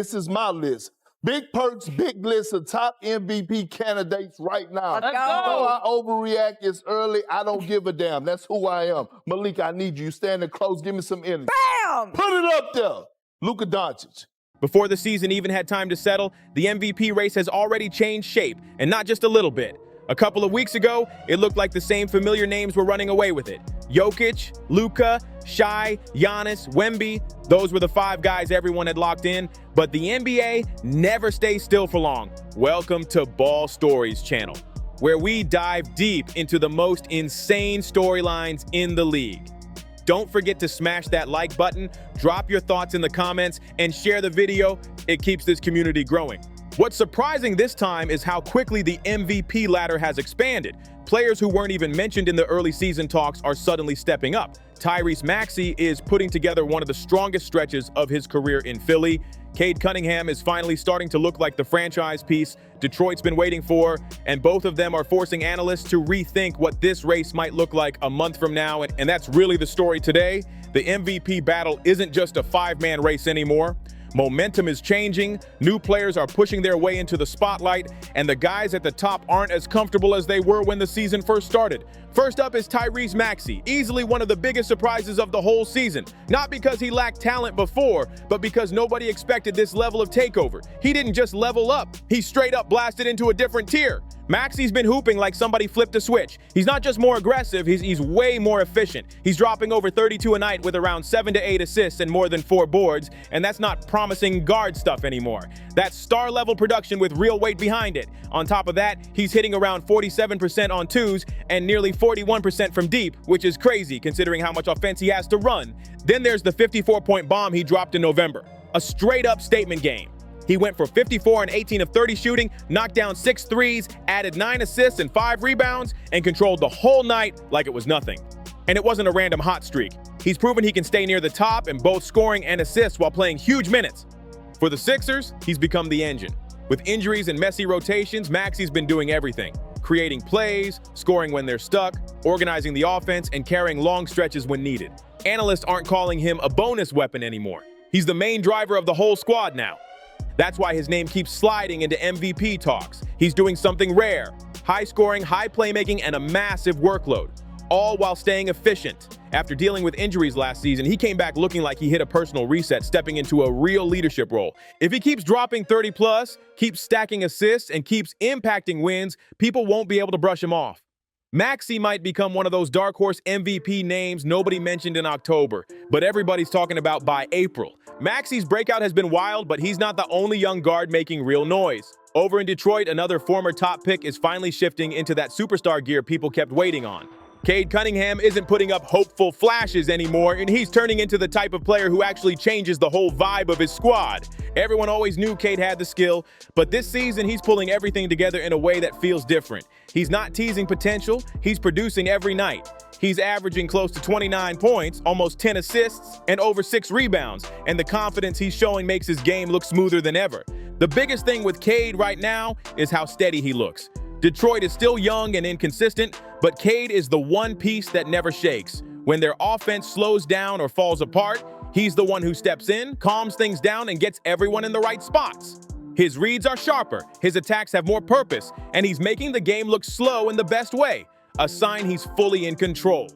This is my list. Big perks, big list of top MVP candidates right now. Let's go. Though I overreact, it's early. I don't give a damn. That's who I am. Malik, I need you. Standing close. Give me some energy. Bam! Put it up there. Luka Doncic. Before the season even had time to settle, the MVP race has already changed shape, and not just a little bit. A couple of weeks ago, it looked like the same familiar names were running away with it. Jokic, Luka, Shai, Giannis, Wemby, those were the 5 guys everyone had locked in, but the NBA never stays still for long. Welcome to Ball Stories channel, where we dive deep into the most insane storylines in the league. Don't forget to smash that like button, drop your thoughts in the comments, and share the video. It keeps this community growing. What's surprising this time is how quickly the MVP ladder has expanded. Players who weren't even mentioned in the early season talks are suddenly stepping up. Tyrese Maxey is putting together one of the strongest stretches of his career in Philly. Cade Cunningham is finally starting to look like the franchise piece Detroit's been waiting for, and both of them are forcing analysts to rethink what this race might look like a month from now, and that's really the story today. The MVP battle isn't just a 5-man race anymore. Momentum is changing, new players are pushing their way into the spotlight, and the guys at the top aren't as comfortable as they were when the season first started. First up is Tyrese Maxey, easily one of the biggest surprises of the whole season. Not because he lacked talent before, but because nobody expected this level of takeover. He didn't just level up, he straight up blasted into a different tier. Maxey's been hooping like somebody flipped a switch. He's not just more aggressive, he's way more efficient. He's dropping over 32 a night with around 7 to 8 assists and more than 4 boards, and that's not promising guard stuff anymore. That's star-level production with real weight behind it. On top of that, he's hitting around 47% on twos and nearly 41% from deep, which is crazy considering how much offense he has to run. Then there's the 54-point bomb he dropped in November. A straight-up statement game. He went for 54 and 18 of 30 shooting, knocked down 6 threes, added 9 assists and 5 rebounds, and controlled the whole night like it was nothing. And it wasn't a random hot streak. He's proven he can stay near the top in both scoring and assists while playing huge minutes. For the Sixers, he's become the engine. With injuries and messy rotations, Maxey's been doing everything. Creating plays, scoring when they're stuck, organizing the offense, and carrying long stretches when needed. Analysts aren't calling him a bonus weapon anymore. He's the main driver of the whole squad now. That's why his name keeps sliding into MVP talks. He's doing something rare. High scoring, high playmaking, and a massive workload. All while staying efficient. After dealing with injuries last season, he came back looking like he hit a personal reset, stepping into a real leadership role. If he keeps dropping 30+, keeps stacking assists, and keeps impacting wins, people won't be able to brush him off. Maxey might become one of those dark horse MVP names nobody mentioned in October, but everybody's talking about by April. Maxey's breakout has been wild, but he's not the only young guard making real noise. Over in Detroit, another former top pick is finally shifting into that superstar gear people kept waiting on. Cade Cunningham isn't putting up hopeful flashes anymore, and he's turning into the type of player who actually changes the whole vibe of his squad. Everyone always knew Cade had the skill, but this season he's pulling everything together in a way that feels different. He's not teasing potential, he's producing every night. He's averaging close to 29 points, almost 10 assists, and over 6 rebounds, and the confidence he's showing makes his game look smoother than ever. The biggest thing with Cade right now is how steady he looks. Detroit is still young and inconsistent, but Cade is the one piece that never shakes. When their offense slows down or falls apart, he's the one who steps in, calms things down, and gets everyone in the right spots. His reads are sharper, his attacks have more purpose, and he's making the game look slow in the best way, a sign he's fully in control.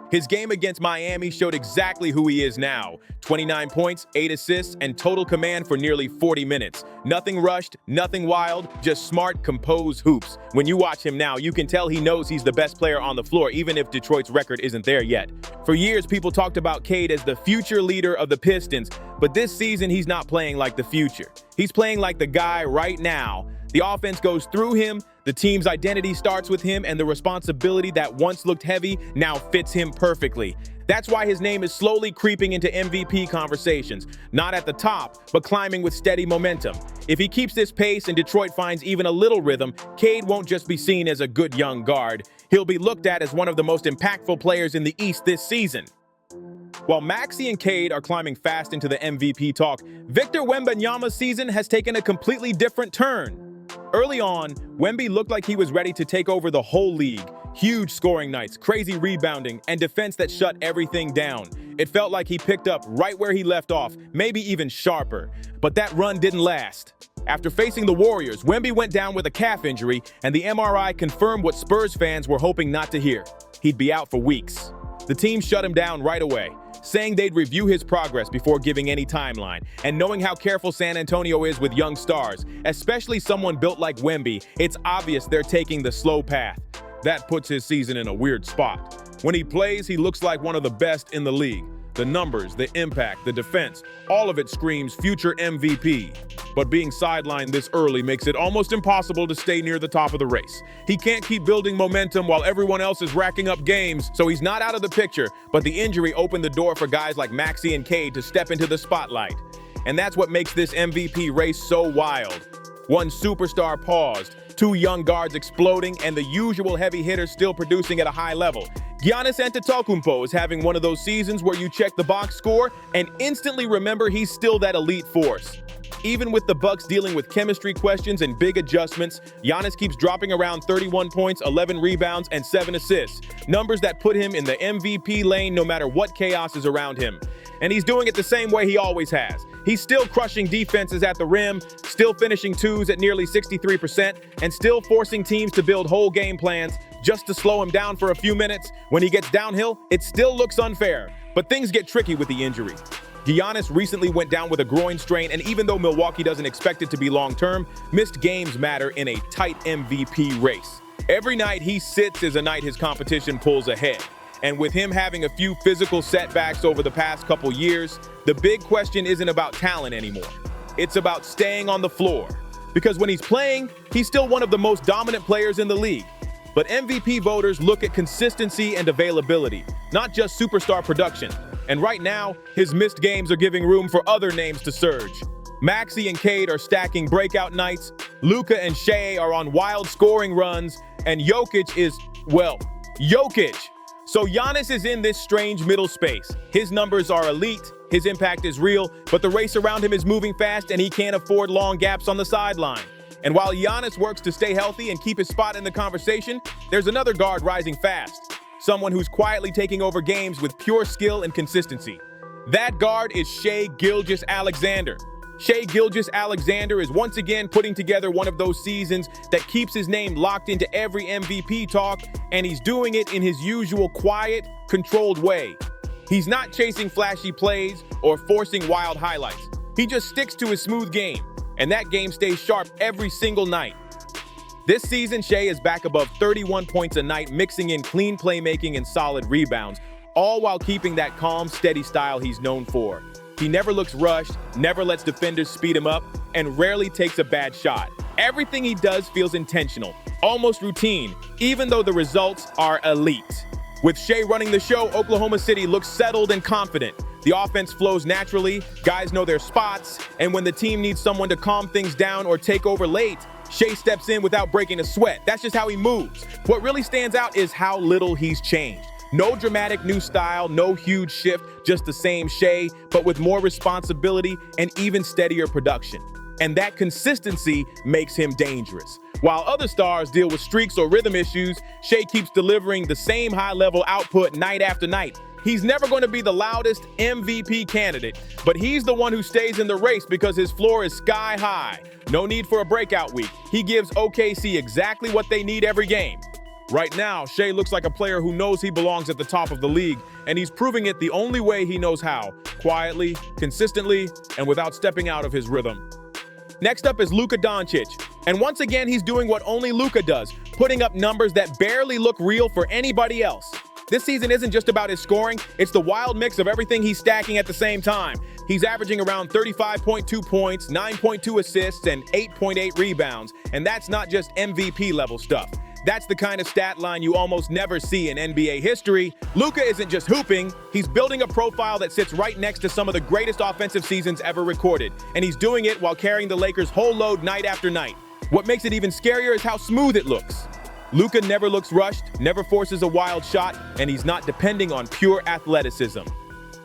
His game against Miami showed exactly who he is now. 29 points, 8 assists, and total command for nearly 40 minutes. Nothing rushed, nothing wild, just smart, composed hoops. When you watch him now, you can tell he knows he's the best player on the floor, even if Detroit's record isn't there yet. For years, people talked about Cade as the future leader of the Pistons, but this season, he's not playing like the future. He's playing like the guy right now. The offense goes through him, the team's identity starts with him, and the responsibility that once looked heavy now fits him perfectly. That's why his name is slowly creeping into MVP conversations. Not at the top, but climbing with steady momentum. If he keeps this pace and Detroit finds even a little rhythm, Cade won't just be seen as a good young guard. He'll be looked at as one of the most impactful players in the East this season. While Maxey and Cade are climbing fast into the MVP talk, Victor Wembanyama's season has taken a completely different turn. Early on, Wemby looked like he was ready to take over the whole league. Huge scoring nights, crazy rebounding, and defense that shut everything down. It felt like he picked up right where he left off, maybe even sharper. But that run didn't last. After facing the Warriors, Wemby went down with a calf injury, and the MRI confirmed what Spurs fans were hoping not to hear. He'd be out for weeks. The team shut him down right away, saying they'd review his progress before giving any timeline. And knowing how careful San Antonio is with young stars, especially someone built like Wemby, it's obvious they're taking the slow path. That puts his season in a weird spot. When he plays, he looks like one of the best in the league. The numbers, the impact, the defense, all of it screams future MVP. But being sidelined this early makes it almost impossible to stay near the top of the race. He can't keep building momentum while everyone else is racking up games, so he's not out of the picture, but the injury opened the door for guys like Maxey and Cade to step into the spotlight. And that's what makes this MVP race so wild. One superstar paused, two young guards exploding, and the usual heavy hitters still producing at a high level. Giannis Antetokounmpo is having one of those seasons where you check the box score and instantly remember he's still that elite force. Even with the Bucks dealing with chemistry questions and big adjustments, Giannis keeps dropping around 31 points, 11 rebounds, and 7 assists. Numbers that put him in the MVP lane no matter what chaos is around him. And he's doing it the same way he always has. He's still crushing defenses at the rim, still finishing twos at nearly 63%, and still forcing teams to build whole game plans just to slow him down for a few minutes. When he gets downhill, it still looks unfair, but things get tricky with the injury. Giannis recently went down with a groin strain, and even though Milwaukee doesn't expect it to be long-term, missed games matter in a tight MVP race. Every night he sits is a night his competition pulls ahead. And with him having a few physical setbacks over the past couple years, the big question isn't about talent anymore. It's about staying on the floor. Because when he's playing, he's still one of the most dominant players in the league. But MVP voters look at consistency and availability, not just superstar production. And right now, his missed games are giving room for other names to surge. Maxey and Cade are stacking breakout nights, Luka and Shai are on wild scoring runs, and Jokic is, well, Jokic. So Giannis is in this strange middle space. His numbers are elite, his impact is real, but the race around him is moving fast and he can't afford long gaps on the sideline. And while Giannis works to stay healthy and keep his spot in the conversation, there's another guard rising fast. Someone who's quietly taking over games with pure skill and consistency. That guard is Shai Gilgeous-Alexander. Shai Gilgeous-Alexander is once again putting together one of those seasons that keeps his name locked into every MVP talk, and he's doing it in his usual quiet, controlled way. He's not chasing flashy plays or forcing wild highlights. He just sticks to his smooth game, and that game stays sharp every single night. This season, Shai is back above 31 points a night, mixing in clean playmaking and solid rebounds, all while keeping that calm, steady style he's known for. He never looks rushed, never lets defenders speed him up, and rarely takes a bad shot. Everything he does feels intentional, almost routine, even though the results are elite. With Shai running the show, Oklahoma City looks settled and confident. The offense flows naturally, guys know their spots, and when the team needs someone to calm things down or take over late, Shai steps in without breaking a sweat. That's just how he moves. What really stands out is how little he's changed. No dramatic new style, no huge shift, just the same Shai, but with more responsibility and even steadier production. And that consistency makes him dangerous. While other stars deal with streaks or rhythm issues, Shai keeps delivering the same high-level output night after night. He's never going to be the loudest MVP candidate, but he's the one who stays in the race because his floor is sky high. No need for a breakout week. He gives OKC exactly what they need every game. Right now, Shai looks like a player who knows he belongs at the top of the league, and he's proving it the only way he knows how, quietly, consistently, and without stepping out of his rhythm. Next up is Luka Doncic, and once again he's doing what only Luka does, putting up numbers that barely look real for anybody else. This season isn't just about his scoring, it's the wild mix of everything he's stacking at the same time. He's averaging around 35.2 points, 9.2 assists, and 8.8 rebounds, and that's not just MVP level stuff. That's the kind of stat line you almost never see in NBA history. Luka isn't just hooping, he's building a profile that sits right next to some of the greatest offensive seasons ever recorded, and he's doing it while carrying the Lakers' whole load night after night. What makes it even scarier is how smooth it looks. Luka never looks rushed, never forces a wild shot, and he's not depending on pure athleticism.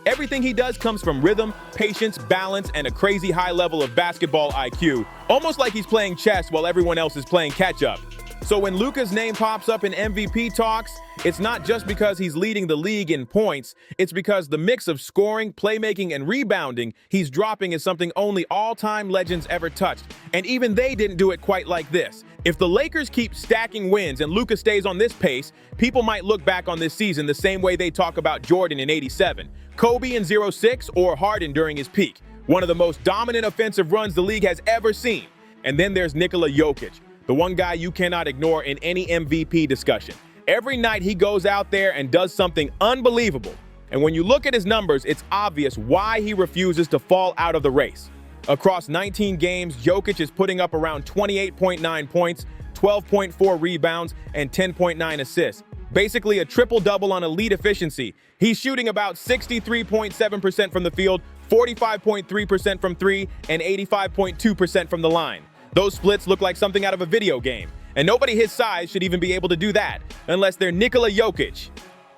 Everything he does comes from rhythm, patience, balance, and a crazy high level of basketball IQ, almost like he's playing chess while everyone else is playing catch-up. So when Luka's name pops up in MVP talks, it's not just because he's leading the league in points, it's because the mix of scoring, playmaking, and rebounding he's dropping is something only all-time legends ever touched, and even they didn't do it quite like this. If the Lakers keep stacking wins and Luka stays on this pace, people might look back on this season the same way they talk about Jordan in '87, Kobe in '06, or Harden during his peak. One of the most dominant offensive runs the league has ever seen. And then there's Nikola Jokic, the one guy you cannot ignore in any MVP discussion. Every night he goes out there and does something unbelievable. And when you look at his numbers, it's obvious why he refuses to fall out of the race. Across 19 games, Jokic is putting up around 28.9 points, 12.4 rebounds, and 10.9 assists. Basically a triple-double on elite efficiency. He's shooting about 63.7% from the field, 45.3% from three, and 85.2% from the line. Those splits look like something out of a video game, and nobody his size should even be able to do that, unless they're Nikola Jokic.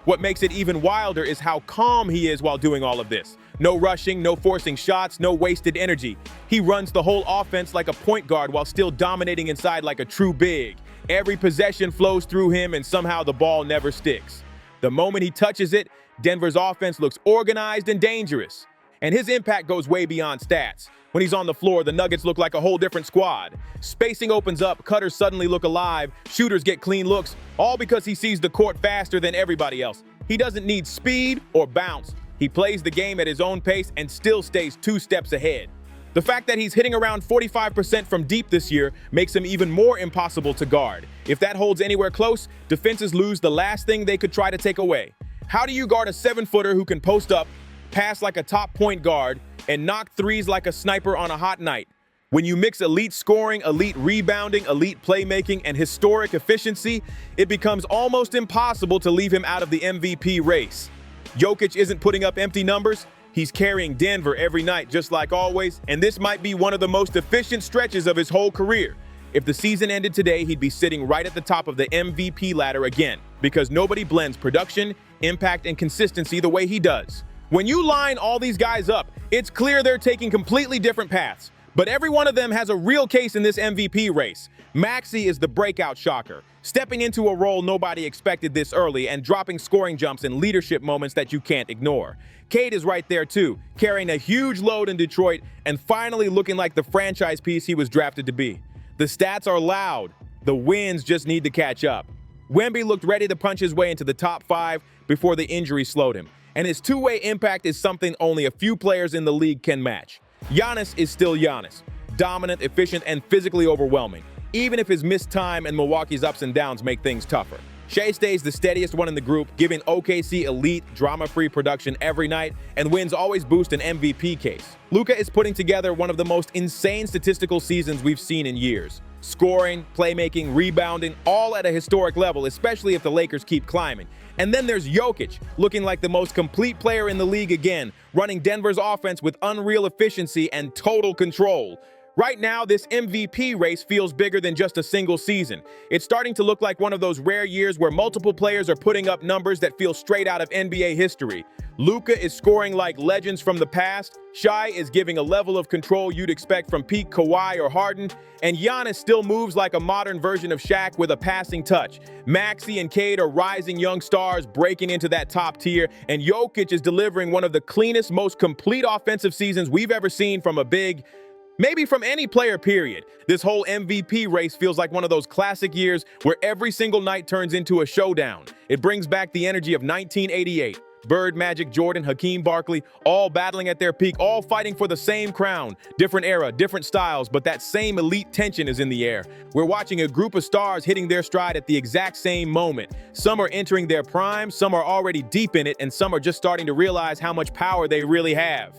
What makes it even wilder is how calm he is while doing all of this. No rushing, no forcing shots, no wasted energy. He runs the whole offense like a point guard while still dominating inside like a true big. Every possession flows through him and somehow the ball never sticks. The moment he touches it, Denver's offense looks organized and dangerous. And his impact goes way beyond stats. When he's on the floor, the Nuggets look like a whole different squad. Spacing opens up, cutters suddenly look alive, shooters get clean looks, all because he sees the court faster than everybody else. He doesn't need speed or bounce. He plays the game at his own pace and still stays 2 steps ahead. The fact that he's hitting around 45% from deep this year makes him even more impossible to guard. If that holds anywhere close, defenses lose the last thing they could try to take away. How do you guard a 7-footer who can post up, pass like a top point guard, and knock threes like a sniper on a hot night? When you mix elite scoring, elite rebounding, elite playmaking, and historic efficiency, it becomes almost impossible to leave him out of the MVP race. Jokic isn't putting up empty numbers. He's carrying Denver every night, just like always, and this might be one of the most efficient stretches of his whole career. If the season ended today, he'd be sitting right at the top of the MVP ladder again, because nobody blends production, impact, and consistency the way he does. When you line all these guys up, it's clear they're taking completely different paths, but every one of them has a real case in this MVP race. Maxey is the breakout shocker, stepping into a role nobody expected this early and dropping scoring jumps and leadership moments that you can't ignore. Cade is right there too, carrying a huge load in Detroit and finally looking like the franchise piece he was drafted to be. The stats are loud. The wins just need to catch up. Wemby looked ready to punch his way into the top 5 before the injury slowed him, and his two-way impact is something only a few players in the league can match. Giannis is still Giannis, dominant, efficient, and physically overwhelming, even if his missed time and Milwaukee's ups and downs make things tougher. Shai stays the steadiest one in the group, giving OKC elite, drama-free production every night, and wins always boost an MVP case. Luka is putting together one of the most insane statistical seasons we've seen in years. Scoring, playmaking, rebounding, all at a historic level, especially if the Lakers keep climbing. And then there's Jokic, looking like the most complete player in the league again, running Denver's offense with unreal efficiency and total control. Right now, this MVP race feels bigger than just a single season. It's starting to look like one of those rare years where multiple players are putting up numbers that feel straight out of NBA history. Luka is scoring like legends from the past, Shai is giving a level of control you'd expect from peak Kawhi or Harden, and Giannis still moves like a modern version of Shaq with a passing touch. Maxey and Cade are rising young stars breaking into that top tier, and Jokic is delivering one of the cleanest, most complete offensive seasons we've ever seen from a big, maybe from any player, period. This whole MVP race feels like one of those classic years where every single night turns into a showdown. It brings back the energy of 1988. Bird, Magic, Jordan, Hakeem Barkley, all battling at their peak, all fighting for the same crown. Different era, different styles, but that same elite tension is in the air. We're watching a group of stars hitting their stride at the exact same moment. Some are entering their prime, some are already deep in it, and some are just starting to realize how much power they really have.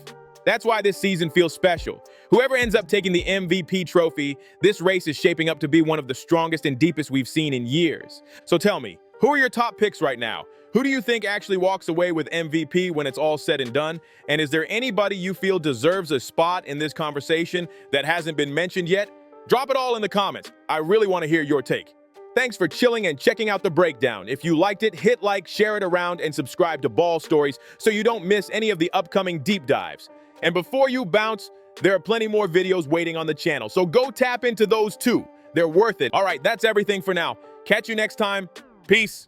That's why this season feels special. Whoever ends up taking the MVP trophy, this race is shaping up to be one of the strongest and deepest we've seen in years. So tell me, who are your top picks right now? Who do you think actually walks away with MVP when it's all said and done? And is there anybody you feel deserves a spot in this conversation that hasn't been mentioned yet? Drop it all in the comments. I really want to hear your take. Thanks for chilling and checking out the breakdown. If you liked it, hit like, share it around, and subscribe to Ball Stories so you don't miss any of the upcoming deep dives. And before you bounce, there are plenty more videos waiting on the channel, so go tap into those too. They're worth it. All right, that's everything for now. Catch you next time. Peace.